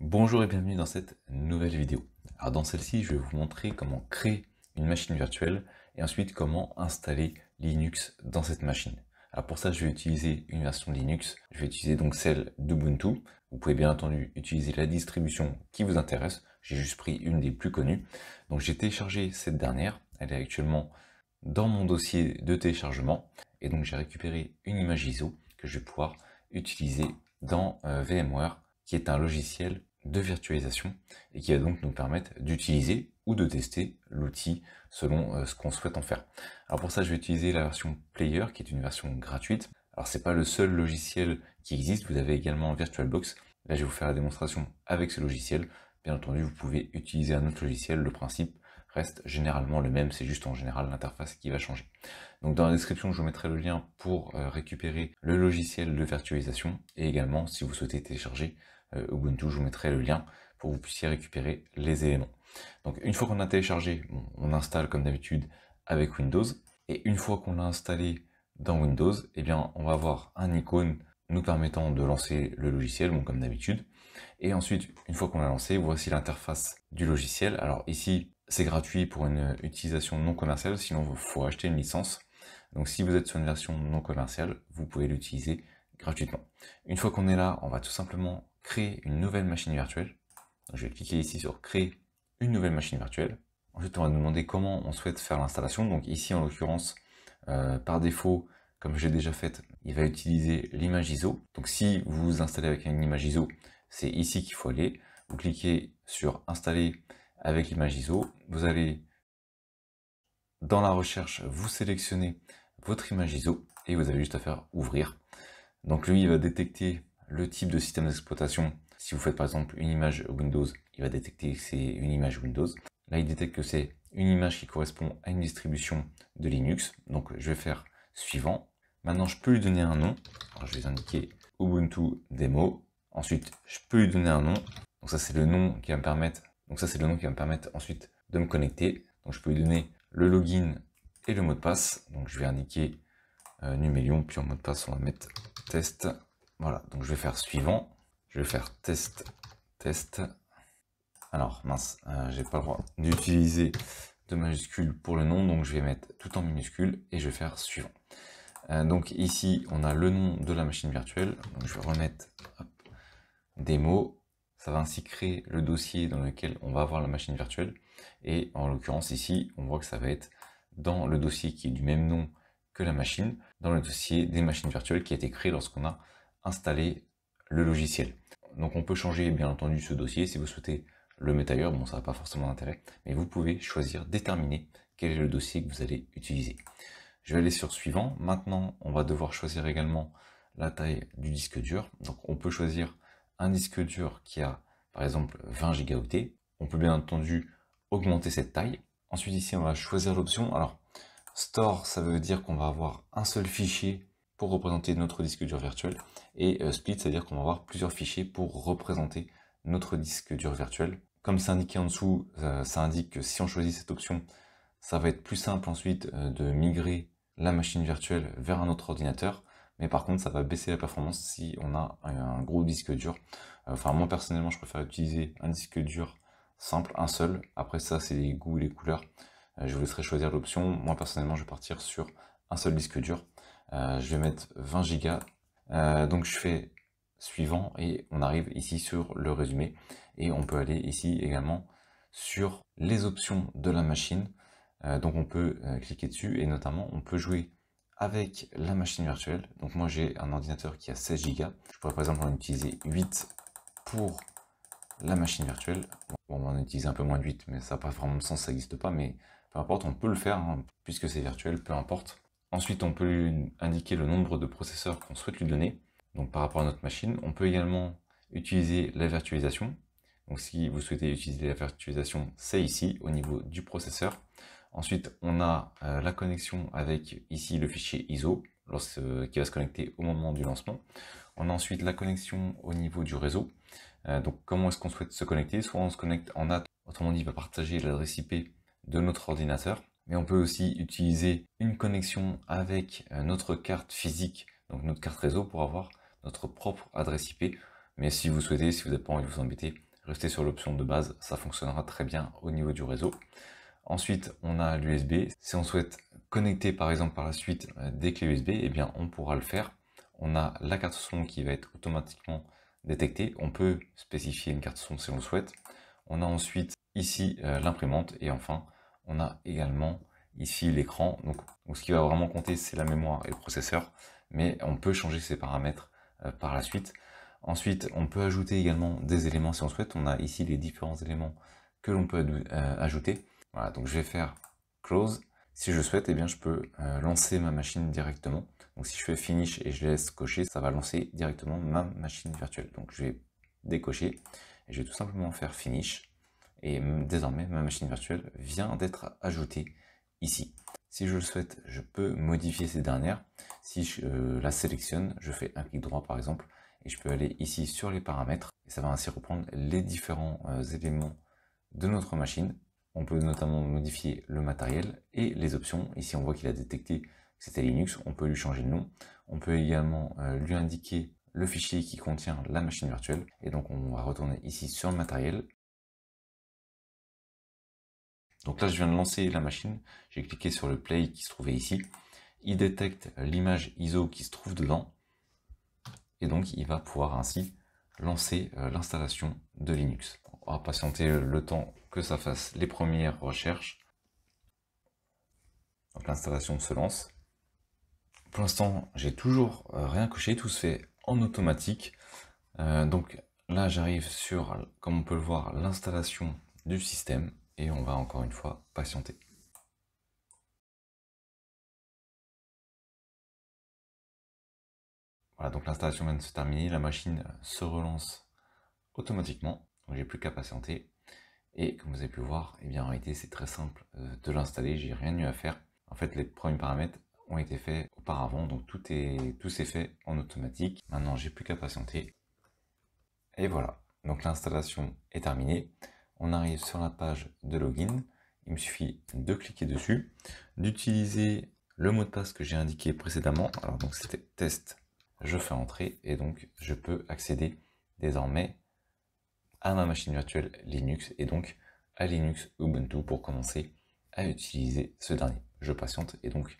Bonjour et bienvenue dans cette nouvelle vidéo. Alors dans celle-ci, je vais vous montrer comment créer une machine virtuelle et ensuite comment installer Linux dans cette machine. Alors pour ça, je vais utiliser une version Linux. Je vais utiliser donc celle d'Ubuntu. Vous pouvez bien entendu utiliser la distribution qui vous intéresse. J'ai juste pris une des plus connues. Donc j'ai téléchargé cette dernière. Elle est actuellement dans mon dossier de téléchargement. Et donc j'ai récupéré une image ISO que je vais pouvoir utiliser dans VMware, qui est un logiciel de virtualisation et qui va donc nous permettre d'utiliser ou de tester l'outil selon ce qu'on souhaite en faire. Alors pour ça, je vais utiliser la version Player, qui est une version gratuite. Alors c'est pas le seul logiciel qui existe, vous avez également VirtualBox. Là, je vais vous faire la démonstration avec ce logiciel. Bien entendu, vous pouvez utiliser un autre logiciel, le principe reste généralement le même, c'est juste en général l'interface qui va changer. Donc dans la description, je vous mettrai le lien pour récupérer le logiciel de virtualisation et également si vous souhaitez télécharger Ubuntu, je vous mettrai le lien pour que vous puissiez récupérer les éléments. Donc une fois qu'on a téléchargé, on installe comme d'habitude avec Windows et une fois qu'on l'a installé dans Windows, eh bien on va avoir un icône nous permettant de lancer le logiciel, comme d'habitude. Et ensuite, une fois qu'on l'a lancé, voici l'interface du logiciel. Alors ici, c'est gratuit pour une utilisation non commerciale, sinon il faut acheter une licence. Donc si vous êtes sur une version non commerciale, vous pouvez l'utiliser gratuitement. Une fois qu'on est là, on va tout simplement créer une nouvelle machine virtuelle. Donc, je vais cliquer ici sur créer une nouvelle machine virtuelle. Ensuite, on va nous demander comment on souhaite faire l'installation. Donc ici, en l'occurrence, par défaut, comme j'ai déjà fait, il va utiliser l'image ISO. Donc si vous vous installez avec une image ISO, c'est ici qu'il faut aller. Vous cliquez sur installer avec l'image ISO. Vous allez dans la recherche, vous sélectionnez votre image ISO et vous avez juste à faire ouvrir. Donc lui, il va détecter le type de système d'exploitation. Si vous faites par exemple une image Windows, il va détecter que c'est une image Windows. Là, il détecte que c'est une image qui correspond à une distribution de Linux. Donc je vais faire suivant. Maintenant, je peux lui donner un nom. Alors, je vais indiquer Ubuntu Demo. Ensuite, je peux lui donner un nom. Donc ça, c'est le nom qui va me permettre. Donc ça, c'est le nom qui va me permettre ensuite de me connecter. Donc je peux lui donner le login et le mot de passe. Donc je vais indiquer Numérion, puis en mot de passe, on va mettre test. Voilà, donc je vais faire suivant. Je vais faire test, test. Alors, mince, j'ai pas le droit d'utiliser de majuscule pour le nom, donc je vais mettre tout en minuscule et je vais faire suivant. Donc ici, on a le nom de la machine virtuelle. Donc je vais remettre démo. Ça va ainsi créer le dossier dans lequel on va avoir la machine virtuelle. Et en l'occurrence ici, on voit que ça va être dans le dossier qui est du même nom que la machine, dans le dossier des machines virtuelles qui a été créé lorsqu'on a installé le logiciel. Donc on peut changer bien entendu ce dossier si vous souhaitez le mettre ailleurs, bon ça n'a pas forcément d'intérêt, mais vous pouvez choisir, déterminer quel est le dossier que vous allez utiliser. Je vais aller sur suivant. Maintenant, on va devoir choisir également la taille du disque dur. Donc on peut choisir un disque dur qui a par exemple 20 Go. On peut bien entendu augmenter cette taille. Ensuite ici on va choisir l'option. Alors store, ça veut dire qu'on va avoir un seul fichier pour représenter notre disque dur virtuel. Et split, ça veut dire qu'on va avoir plusieurs fichiers pour représenter notre disque dur virtuel. Comme c'est indiqué en dessous, ça indique que si on choisit cette option, ça va être plus simple ensuite de migrer la machine virtuelle vers un autre ordinateur. Mais par contre, ça va baisser la performance si on a un gros disque dur. Enfin, moi personnellement, je préfère utiliser un disque dur simple, un seul. Après ça, c'est les goûts et les couleurs. Je vous laisserai choisir l'option. Moi personnellement, je vais partir sur un seul disque dur. Je vais mettre 20 Go. Donc je fais suivant et on arrive ici sur le résumé. Et on peut aller ici également sur les options de la machine. Donc on peut cliquer dessus et notamment on peut jouer avec la machine virtuelle. Donc moi j'ai un ordinateur qui a 16 Go. Je pourrais par exemple en utiliser 8 pour la machine virtuelle. Bon, on va en utiliser un peu moins de 8, mais ça n'a pas vraiment de sens, ça n'existe pas, mais peu importe, on peut le faire, hein, puisque c'est virtuel, peu importe. Ensuite, on peut lui indiquer le nombre de processeurs qu'on souhaite lui donner, donc par rapport à notre machine. On peut également utiliser la virtualisation. Donc si vous souhaitez utiliser la virtualisation, c'est ici, au niveau du processeur. Ensuite, on a la connexion avec ici le fichier ISO, qui va se connecter au moment du lancement. On a ensuite la connexion au niveau du réseau. Donc comment est-ce qu'on souhaite se connecter? Soit on se connecte en NAT, autrement dit, il va partager l'adresse IP de notre ordinateur. Mais on peut aussi utiliser une connexion avec notre carte physique, donc notre carte réseau, pour avoir notre propre adresse IP. Mais si vous souhaitez, si vous n'avez pas envie de vous embêter, rester sur l'option de base, ça fonctionnera très bien au niveau du réseau. Ensuite, on a l'USB. Si on souhaite connecter par exemple par la suite des clés USB, eh bien on pourra le faire. On a la carte son qui va être automatiquement détectée. On peut spécifier une carte son si on le souhaite. On a ensuite ici l'imprimante et enfin on a également ici l'écran. Donc ce qui va vraiment compter, c'est la mémoire et le processeur, mais on peut changer ces paramètres par la suite. Ensuite, on peut ajouter également des éléments si on souhaite. On a ici les différents éléments que l'on peut ajouter. Voilà, donc je vais faire close. Si je souhaite, eh bien je peux lancer ma machine directement. Donc si je fais finish et je laisse cocher, ça va lancer directement ma machine virtuelle. Donc je vais décocher et je vais tout simplement faire finish. Et désormais, ma machine virtuelle vient d'être ajoutée ici. Si je le souhaite, je peux modifier ces dernières. Si je la sélectionne, je fais un clic droit par exemple, et je peux aller ici sur les paramètres. Et ça va ainsi reprendre les différents éléments de notre machine. On peut notamment modifier le matériel et les options. Ici, on voit qu'il a détecté que c'était Linux. On peut lui changer le nom. On peut également lui indiquer le fichier qui contient la machine virtuelle. Et donc, on va retourner ici sur le matériel. Donc là, je viens de lancer la machine. J'ai cliqué sur le play qui se trouvait ici. Il détecte l'image ISO qui se trouve dedans. Et donc, il va pouvoir ainsi lancer l'installation de Linux. On va patienter le temps que ça fasse les premières recherches. Donc l'installation se lance. Pour l'instant, j'ai toujours rien coché, tout se fait en automatique. Donc là, j'arrive sur, comme on peut le voir, l'installation du système et on va encore une fois patienter. Voilà, donc l'installation vient de se terminer, la machine se relance automatiquement, donc j'ai plus qu'à patienter. Et comme vous avez pu voir, eh bien, en réalité c'est très simple de l'installer, j'ai rien eu à faire. En fait, les premiers paramètres ont été faits auparavant, donc tout s'est fait en automatique. Maintenant, j'ai plus qu'à patienter. Et voilà, donc l'installation est terminée. On arrive sur la page de login. Il me suffit de cliquer dessus, d'utiliser le mot de passe que j'ai indiqué précédemment. Alors donc c'était test, je fais entrer et donc je peux accéder désormais à ma machine virtuelle Linux et donc à Linux Ubuntu pour commencer à utiliser ce dernier. Je patiente et donc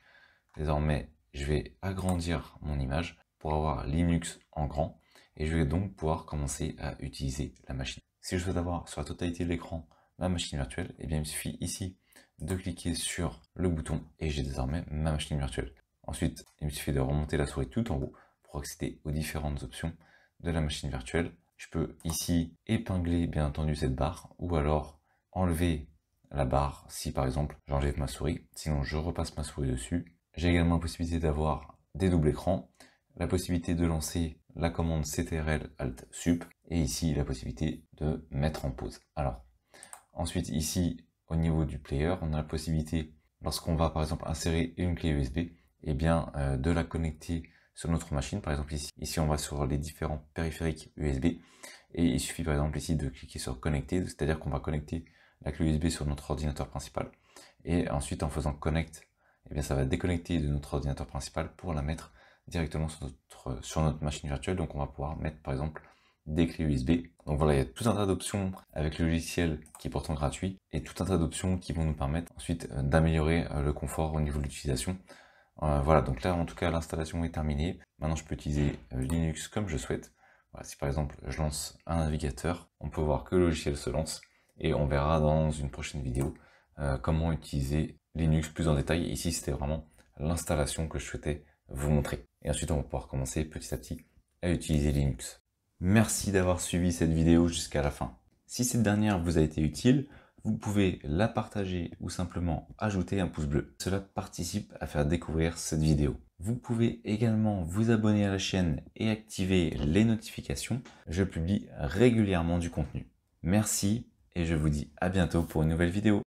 désormais je vais agrandir mon image pour avoir Linux en grand et je vais donc pouvoir commencer à utiliser la machine. Si je souhaite avoir sur la totalité de l'écran ma machine virtuelle, et bien il me suffit ici de cliquer sur le bouton et j'ai désormais ma machine virtuelle. Ensuite, il me suffit de remonter la souris tout en haut pour accéder aux différentes options de la machine virtuelle. Je peux ici épingler bien entendu cette barre ou alors enlever la barre si par exemple j'enlève ma souris, sinon je repasse ma souris dessus. J'ai également la possibilité d'avoir des doubles écrans, la possibilité de lancer la commande CTRL Alt Sup et ici la possibilité de mettre en pause. Alors ensuite ici au niveau du player on a la possibilité lorsqu'on va par exemple insérer une clé USB et bien de la connecter sur notre machine. Par exemple ici on va sur les différents périphériques USB et il suffit par exemple ici de cliquer sur connecter, c'est-à-dire qu'on va connecter la clé USB sur notre ordinateur principal et ensuite en faisant connect, et bien ça va déconnecter de notre ordinateur principal pour la mettre directement sur notre machine virtuelle. Donc on va pouvoir mettre par exemple des clés USB. Donc voilà, il y a tout un tas d'options avec le logiciel qui est pourtant gratuit et tout un tas d'options qui vont nous permettre ensuite d'améliorer le confort au niveau de l'utilisation. Voilà, donc là en tout cas l'installation est terminée. Maintenant je peux utiliser Linux comme je souhaite. Voilà, si par exemple je lance un navigateur, on peut voir que le logiciel se lance et on verra dans une prochaine vidéo comment utiliser Linux plus en détail. Ici c'était vraiment l'installation que je souhaitais vous montrer. Et ensuite on va pouvoir commencer petit à petit à utiliser Linux. Merci d'avoir suivi cette vidéo jusqu'à la fin. Si cette dernière vous a été utile, vous pouvez la partager ou simplement ajouter un pouce bleu. Cela participe à faire découvrir cette vidéo. Vous pouvez également vous abonner à la chaîne et activer les notifications. Je publie régulièrement du contenu. Merci et je vous dis à bientôt pour une nouvelle vidéo.